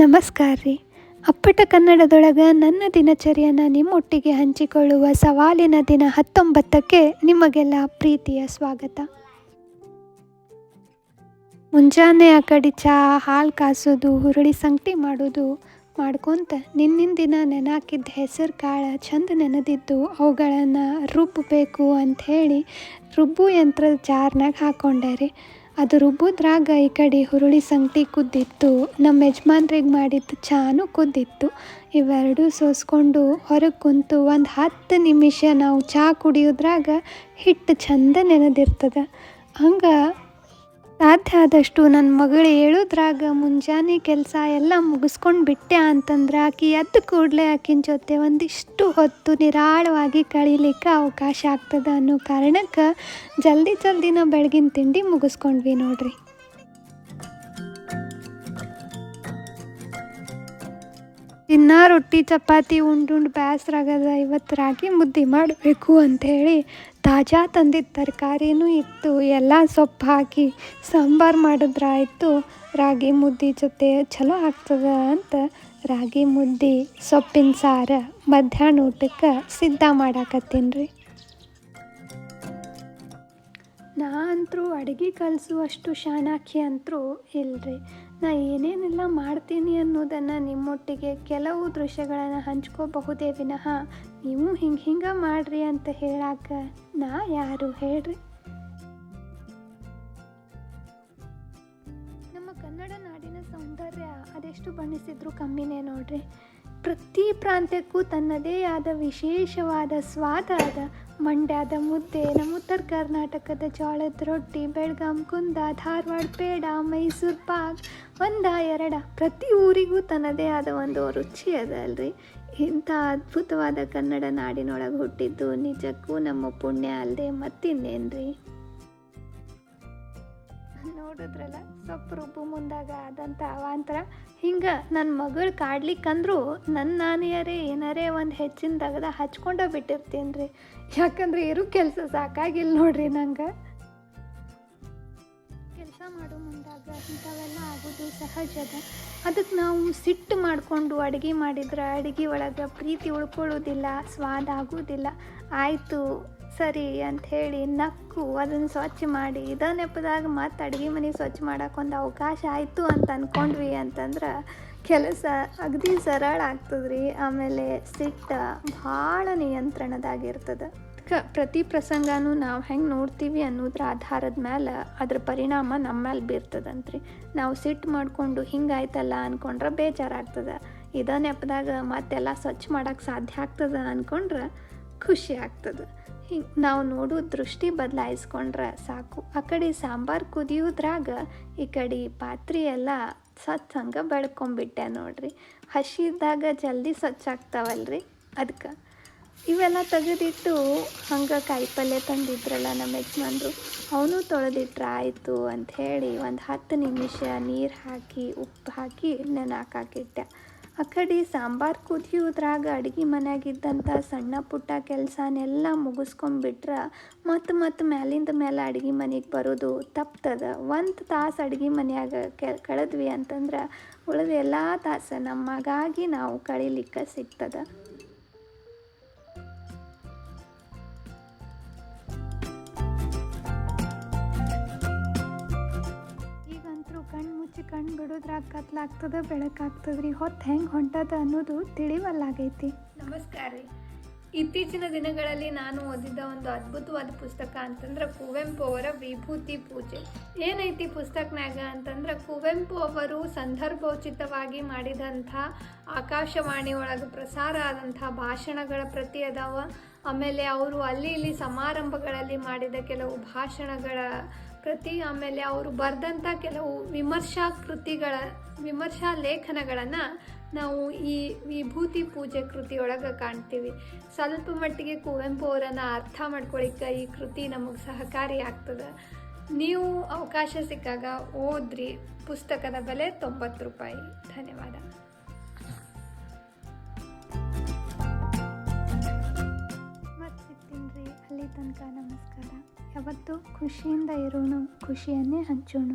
ನಮಸ್ಕಾರ ರೀ. ಅಪ್ಪಟ ಕನ್ನಡದೊಳಗೆ ನನ್ನ ದಿನಚರಿಯನ್ನು ನಿಮ್ಮೊಟ್ಟಿಗೆ ಹಂಚಿಕೊಳ್ಳುವ ಸವಾಲಿನ ದಿನ 19ಕ್ಕೆ ನಿಮಗೆಲ್ಲ ಪ್ರೀತಿಯ ಸ್ವಾಗತ. ಮುಂಜಾನೆ ಆ ಕಡೆ ಚಹಾ, ಹಾಲು ಕಾಸೋದು, ಹುರುಳಿ ಸಂಗಟಿ ಮಾಡೋದು ಮಾಡ್ಕೊತ ನಿನ್ನಿನ ದಿನ ನೆನಾಕಿದ್ದ ಹೆಸರು ಕಾಳು ಚಂದ ನೆನೆದಿದ್ದು ಅವುಗಳನ್ನು ರುಬ್ಬಬೇಕು ಅಂಥೇಳಿ ರುಬ್ಬು ಯಂತ್ರದ ಜಾರ್ನಾಗ ಹಾಕ್ಕೊಂಡೆ ರೀ. ಅದು ರುಬ್ಬೋದ್ರಾಗ ಈ ಕಡೆ ಹುರುಳಿ ಸಂಗಟಿ ಕುದ್ದಿತ್ತು, ನಮ್ಮ ಯಜಮಾನ್ರಿಗೆ ಮಾಡಿದ್ದು ಚಹಾನೂ ಕುದ್ದಿತ್ತು. ಇವೆರಡೂ ಸೋಸ್ಕೊಂಡು ಹೊರಗೆ ಕುಂತು ಒಂದು 10 ನಿಮಿಷ ನಾವು ಚಹಾ ಕುಡಿಯೋದ್ರಾಗ ಹಿಟ್ಟು ಚಂದ ನೆನೆದಿರ್ತದೆ. ಹಂಗೆ ಸಾಧ್ಯ ಆದಷ್ಟು ನನ್ನ ಮಗಳು ಹೇಳೋದ್ರಾಗ ಮುಂಜಾನೆ ಕೆಲಸ ಎಲ್ಲ ಮುಗಿಸ್ಕೊಂಡು ಬಿಟ್ಟೆ ಅಂತಂದ್ರೆ ಆಕೆ ಎದ್ದು ಕೂಡಲೇ ಆಕಿನ ಜೊತೆ ಒಂದಿಷ್ಟು ಹೊತ್ತು ನಿರಾಳವಾಗಿ ಕಳೀಲಿಕ್ಕೆ ಅವಕಾಶ ಆಗ್ತದೆ ಅನ್ನೋ ಕಾರಣಕ್ಕೆ ಜಲ್ದಿನ ಬೆಳಗಿನ ತಿಂಡಿ ಮುಗಿಸ್ಕೊಂಡ್ವಿ ನೋಡ್ರಿ. ದಿನ ರೊಟ್ಟಿ ಚಪಾತಿ ಉಂಡು ಬೇಸರಾಗದ, ಇವತ್ತು ರಾಗಿ ಮುದ್ದೆ ಮಾಡಬೇಕು ಅಂಥೇಳಿ ತಾಜಾ ತಂದಿದ್ದ ತರಕಾರಿನೂ ಇತ್ತು. ಎಲ್ಲ ಸೊಪ್ಪು ಹಾಕಿ ಸಾಂಬಾರು ಮಾಡಿದ್ರಾಯ್ತು. ರಾಗಿ ಮುದ್ದೆ ಜೊತೆ ಚಲೋ ಆಗ್ತದೆ ಅಂತ ರಾಗಿ ಮುದ್ದೆ ಸೊಪ್ಪಿನ ಸಾರು ಮಧ್ಯಾಹ್ನ ಊಟಕ್ಕೆ ಸಿದ್ಧ ಮಾಡಾಕತ್ತೀನಿ ರೀ. ನಾ ಅಂತರೂ ಅಡುಗೆ ಕಲಿಸುವಷ್ಟು ಶಾಣಾಕಿ ಅಂತರೂ ಇಲ್ಲರಿ. ನಾ ಏನೇನೆಲ್ಲ ಮಾಡ್ತೀನಿ ಅನ್ನೋದನ್ನು ನಿಮ್ಮೊಟ್ಟಿಗೆ ಕೆಲವು ದೃಶ್ಯಗಳನ್ನು ಹಂಚ್ಕೋಬಹುದೇ ವಿನಃ ನೀವು ಹಿಂಗೆ ಮಾಡ್ರಿ ಅಂತ ಹೇಳಾಕ ನಾ ಯಾರು ಹೇಳ್ರಿ. ನಮ್ಮ ಕನ್ನಡ ನಾಡಿನ ಸೌಂದರ್ಯ ಅದೆಷ್ಟು ಬಣ್ಣಿಸಿದ್ರು ಕಮ್ಮಿನೇ ನೋಡ್ರಿ. ಪ್ರತಿ ಪ್ರಾಂತ್ಯಕ್ಕೂ ತನ್ನದೇ ಆದ ವಿಶೇಷವಾದ ಸ್ವಾದ ಅದ. ಮಂಡ್ಯದ ಮುದ್ದೆ, ನಮ್ಮ ಉತ್ತರ ಕರ್ನಾಟಕದ ಜೋಳದ ರೊಟ್ಟಿ, ಬೆಳಗಾಂ ಕುಂದ, ಧಾರವಾಡ ಪೇಡ, ಮೈಸೂರು ಪಾಕ್, ಎರಡ ಪ್ರತಿ ಊರಿಗೂ ತನ್ನದೇ ಆದ ಒಂದು ರುಚಿ ಅದ ಅಲ್ರಿ. ಇಂಥ ಅದ್ಭುತವಾದ ಕನ್ನಡ ನಾಡಿನೊಳಗೆ ಹುಟ್ಟಿದ್ದು ನಿಜಕ್ಕೂ ನಮ್ಮ ಪುಣ್ಯ ಅಲ್ಲದೆ ಮತ್ತಿನ್ನೇನ್ರಿ. ನೋಡಿದ್ರಲ್ಲ ಸೊಪ್ಪು ರುಬ್ಬು ಮುಂದಾಗ ಆದಂಥ ಅವಾಂತರ. ಹಿಂಗೆ ನನ್ನ ಮಗಳು ಕಾಡ್ಲಿಕ್ಕಂದ್ರೂ ನಾನಿಯರೇ ಏನಾರೇ ಒಂದು ಹೆಚ್ಚಿನ ತೆಗೆದ ಹಚ್ಕೊಂಡ ಬಿಟ್ಟಿರ್ತೀನಿ ರೀ. ಯಾಕಂದ್ರೆ ಇರೋ ಕೆಲಸ ಸಾಕಾಗಿಲ್ಲ ನೋಡ್ರಿ ನಂಗೆ. ಕೆಲಸ ಮಾಡೋ ಮುಂದಾಗ ಇಂಥವೆಲ್ಲ ಆಗೋದು ಸಹಜದ. ಅದಕ್ಕೆ ನಾವು ಸಿಟ್ಟು ಮಾಡಿಕೊಂಡು ಅಡುಗೆ ಮಾಡಿದ್ರೆ ಅಡುಗೆ ಒಳಗೆ ಪ್ರೀತಿ ಉಳ್ಕೊಳ್ಳೋದಿಲ್ಲ, ಸ್ವಾದ ಆಗೋದಿಲ್ಲ. ಆಯಿತು ಸರಿ ಅಂಥೇಳಿ ನಕ್ಕು ಅದನ್ನು ಸ್ವಚ್ಛ ಮಾಡಿ ಇದ ನೆಪದಾಗ ಮತ್ತು ಅಡುಗೆ ಮನೆ ಸ್ವಚ್ಛ ಮಾಡೋಕ್ಕೊಂದು ಅವಕಾಶ ಆಯಿತು ಅಂತ ಅಂದ್ಕೊಂಡ್ವಿ ಅಂತಂದ್ರೆ ಕೆಲಸ ಅಗದಿ ಸರಳ ಆಗ್ತದ್ರಿ. ಆಮೇಲೆ ಸಿಟ್ಟು ಭಾಳ ನಿಯಂತ್ರಣದಾಗಿರ್ತದೆ. ಪ್ರತಿ ಪ್ರಸಂಗನೂ ನಾವು ಹೆಂಗೆ ನೋಡ್ತೀವಿ ಅನ್ನೋದ್ರ ಆಧಾರದ ಮೇಲೆ ಅದ್ರ ಪರಿಣಾಮ ನಮ್ಮ ಮೇಲೆ ಬೀರ್ತದಂತ್ರಿ. ನಾವು ಸಿಟ್ಟು ಮಾಡಿಕೊಂಡು ಹಿಂಗಾಯ್ತಲ್ಲ ಅಂದ್ಕೊಂಡ್ರೆ ಬೇಜಾರಾಗ್ತದೆ. ಇದ ನೆಪದಾಗ ಮತ್ತೆಲ್ಲ ಸ್ವಚ್ಛ ಮಾಡೋಕ್ಕೆ ಸಾಧ್ಯ ಆಗ್ತದೆ ಅಂದ್ಕೊಂಡ್ರೆ ಖುಷಿ ಆಗ್ತದೆ. ಹಿಂಗೆ ನಾವು ನೋಡೋ ದೃಷ್ಟಿ ಬದಲಾಯಿಸ್ಕೊಂಡ್ರೆ ಸಾಕು. ಆ ಕಡೆ ಸಾಂಬಾರು ಕುದಿಯೋದ್ರಾಗ ಈ ಕಡೆ ಪಾತ್ರೆ ಎಲ್ಲ ಸ್ವಚ್ಛಂಗೆ ಬೆಳ್ಕೊಂಬಿಟ್ಟೆ ನೋಡ್ರಿ. ಹಸಿ ಇದ್ದಾಗ ಜಲ್ದಿ ಸ್ವಚ್ಛ ಆಗ್ತಾವಲ್ರಿ. ಅದಕ್ಕೆ ಇವೆಲ್ಲ ತೆಗೆದಿಟ್ಟು ಹಂಗೆ ಕಾಯಿಪಲ್ಯ ತಂದಿದ್ರಲ್ಲ ನಮ್ಮ ಯಜಮಾನ್ರು, ಅವನು ತೊಳೆದಿಟ್ರೆ ಆಯಿತು ಅಂಥೇಳಿ ಒಂದು 10 ನಿಮಿಷ ನೀರು ಹಾಕಿ ಉಪ್ಪು ಹಾಕಿ ನೆನಾಕಾಕಿಟ್ಟೆ. ಆ ಕಡೆ ಸಾಂಬಾರು ಕುದಿಯೋದ್ರಾಗ ಅಡುಗೆ ಮನೆಯಾಗಿದ್ದಂಥ ಸಣ್ಣ ಪುಟ್ಟ ಕೆಲಸನೆಲ್ಲ ಮುಗಿಸ್ಕೊಂಬಿಟ್ರೆ ಮತ್ತು ಮ್ಯಾಲಿಂದ ಮೇಲೆ ಅಡುಗೆ ಮನೆಗೆ ಬರೋದು ತಪ್ತದ. 1 ತಾಸು ಅಡುಗೆ ಮನೆಯಾಗ ಕಳೆದ್ವಿ ಅಂತಂದ್ರೆ ಉಳಿದ ಎಲ್ಲ ತಾಸು ನಮಗಾಗಿ ನಾವು ಕಳೀಲಿಕ್ಕೆ ಸಿಗ್ತದೆ. ಕಣ್ಣು ಬಿಡೋದ್ರಾಗ ಕತ್ಲಾಗ್ತದೆ, ಬೆಳಕಾಗ್ತದ್ರಿ. ಹೊತ್ತು ಹೆಂಗೆ ಹೊಂಟದ ಅನ್ನೋದು ತಿಳಿವಲ್ಲಾಗೈತಿ. ನಮಸ್ಕಾರ ರೀ. ಇತ್ತೀಚಿನ ದಿನಗಳಲ್ಲಿ ನಾನು ಓದಿದ ಒಂದು ಅದ್ಭುತವಾದ ಪುಸ್ತಕ ಅಂತಂದ್ರೆ ಕುವೆಂಪು ಅವರ ವಿಭೂತಿ ಪೂಜೆ. ಏನೈತಿ ಪುಸ್ತಕನಾಗ ಅಂತಂದ್ರೆ ಕುವೆಂಪು ಅವರು ಸಂದರ್ಭೋಚಿತವಾಗಿ ಮಾಡಿದಂಥ ಆಕಾಶವಾಣಿ ಒಳಗೆ ಪ್ರಸಾರ ಆದಂಥ ಭಾಷಣಗಳ ಪ್ರತಿ ಅದಾವ. ಆಮೇಲೆ ಅವರು ಅಲ್ಲಿ ಇಲ್ಲಿ ಸಮಾರಂಭಗಳಲ್ಲಿ ಮಾಡಿದ ಕೆಲವು ಭಾಷಣಗಳ ಪ್ರತಿ, ಆಮೇಲೆ ಅವರು ಬರೆದಂಥ ಕೆಲವು ವಿಮರ್ಶಾ ಲೇಖನಗಳನ್ನು ನಾವು ಈ ವಿಭೂತಿ ಪೂಜೆ ಕೃತಿಯೊಳಗೆ ಕಾಣ್ತೀವಿ. ಸ್ವಲ್ಪ ಮಟ್ಟಿಗೆ ಕುವೆಂಪು ಅವರನ್ನು ಅರ್ಥ ಮಾಡ್ಕೊಳ್ಳಿಕ್ಕೆ ಈ ಕೃತಿ ನಮಗೆ ಸಹಕಾರಿ ಆಗ್ತದೆ. ನೀವು ಅವಕಾಶ ಸಿಕ್ಕಾಗ ಓದ್ರಿ. ಪುಸ್ತಕದ ಬೆಲೆ 90 ರೂಪಾಯಿ. ಧನ್ಯವಾದ. ಮತ್ತೆ ಸಿಗ್ತೀನಿ ರೀ. ಅಲ್ಲಿ ತನಕ ನಮಸ್ಕಾರ. ಯಾವತ್ತೂ ಖುಷಿಯಿಂದ ಇರೋಣ, ಖುಷಿಯನ್ನೇ ಹಂಚೋಣ.